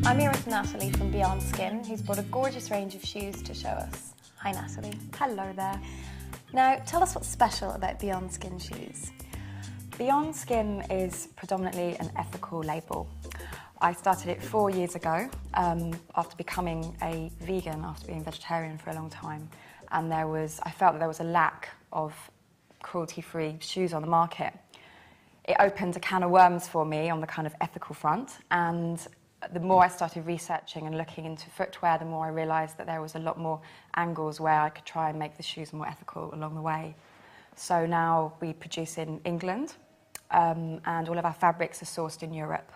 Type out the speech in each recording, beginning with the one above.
I'm here with Natalie from Beyond Skin, who's brought a gorgeous range of shoes to show us. Hi Natalie. Hello there. Now, tell us what's special about Beyond Skin shoes. Beyond Skin is predominantly an ethical label. I started it 4 years ago after becoming a vegan, after being vegetarian for a long time. And I felt that there was a lack of cruelty-free shoes on the market. It opened a can of worms for me on the kind of ethical front, and the more I started researching and looking into footwear, the more I realised that there was a lot more angles where I could try and make the shoes more ethical along the way. So now we produce in England, and all of our fabrics are sourced in Europe.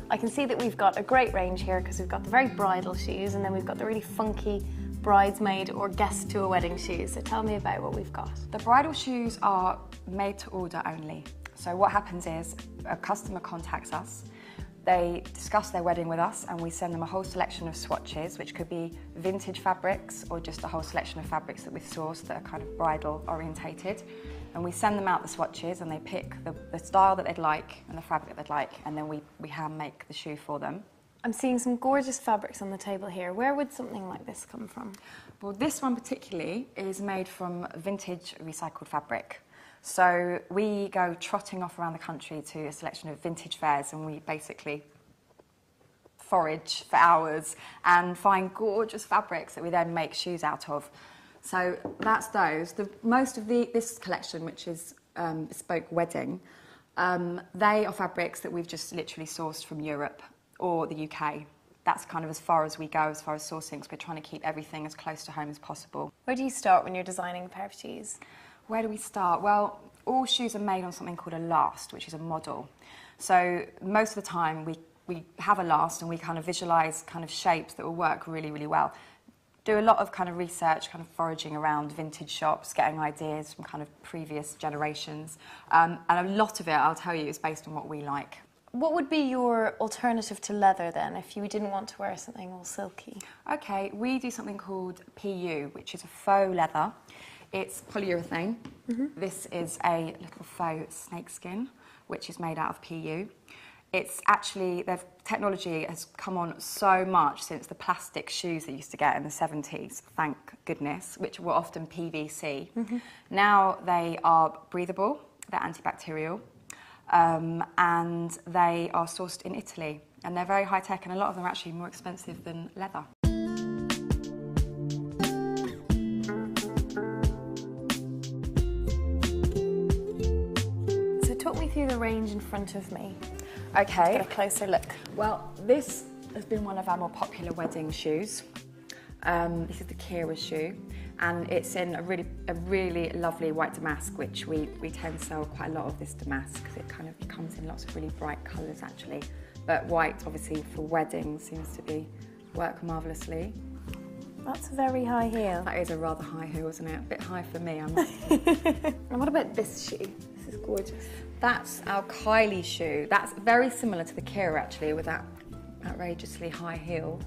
I can see that we've got a great range here because we've got the very bridal shoes and then we've got the really funky bridesmaid or guest to a wedding shoes. So tell me about what we've got. The bridal shoes are made to order only. So what happens is a customer contacts us, they discuss their wedding with us, and we send them a whole selection of swatches, which could be vintage fabrics or just a whole selection of fabrics that we've sourced that are kind of bridal orientated. And we send them out the swatches and they pick the style that they'd like and the fabric that they'd like, and then we hand make the shoe for them. I'm seeing some gorgeous fabrics on the table here. Where would something like this come from? Well, this one particularly is made from vintage recycled fabric. So we go trotting off around the country to a selection of vintage fairs, and we basically forage for hours and find gorgeous fabrics that we then make shoes out of. So that's those. Most of this collection, which is bespoke wedding, they are fabrics that we've just literally sourced from Europe or the UK. That's kind of as far as we go, as far as sourcing, because we're trying to keep everything as close to home as possible. Where do you start when you're designing a pair of shoes? Where do we start? Well, all shoes are made on something called a last, which is a model. So most of the time we have a last and we kind of visualise kind of shapes that will work really, really well. Do a lot of kind of research, kind of foraging around vintage shops, getting ideas from kind of previous generations. And a lot of it, I'll tell you, is based on what we like. What would be your alternative to leather then, if you didn't want to wear something all silky? Okay, we do something called PU, which is a faux leather. It's polyurethane. This is a little faux snakeskin, which is made out of PU. It's actually, the technology has come on so much since the plastic shoes they used to get in the 70s, thank goodness, which were often PVC. Now they are breathable, they're antibacterial, and they are sourced in Italy. And they're very high tech, and a lot of them are actually more expensive than leather. So talk me through the range in front of me. Okay. Get a closer look. Well, this has been one of our more popular wedding shoes. This is the Kira shoe, and it's in a really lovely white damask, which we tend to sell quite a lot of this damask because it kind of comes in lots of really bright colours actually. But white, obviously, for weddings seems to work marvellously. That's a very high heel. That is a rather high heel, isn't it? A bit high for me, I must say. And what about this shoe? This is gorgeous. That's our Kylie shoe. That's very similar to the Kira actually, with that outrageously high heel.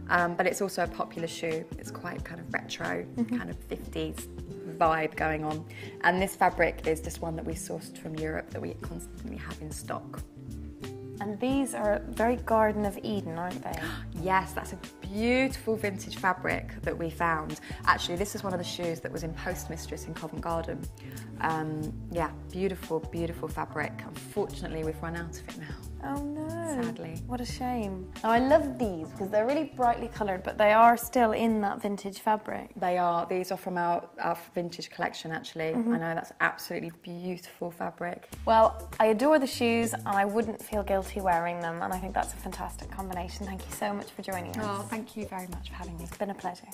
But it's also a popular shoe. It's quite kind of retro, kind of 50s vibe going on. And this fabric is just one that we sourced from Europe that we constantly have in stock. And these are very Garden of Eden, aren't they? Yes, that's a beautiful vintage fabric that we found. Actually, this is one of the shoes that was in Postmistress in Covent Garden. Yeah, beautiful, beautiful fabric. Unfortunately, we've run out of it now. Oh no. Sadly. What a shame. Now, I love these because they're really brightly coloured, but they are still in that vintage fabric. They are. These are from our vintage collection, actually. I know, that's absolutely beautiful fabric. Well, I adore the shoes and I wouldn't feel guilty wearing them, and I think that's a fantastic combination. Thank you so much for joining us. Oh, thank you very much for having me. It's been a pleasure.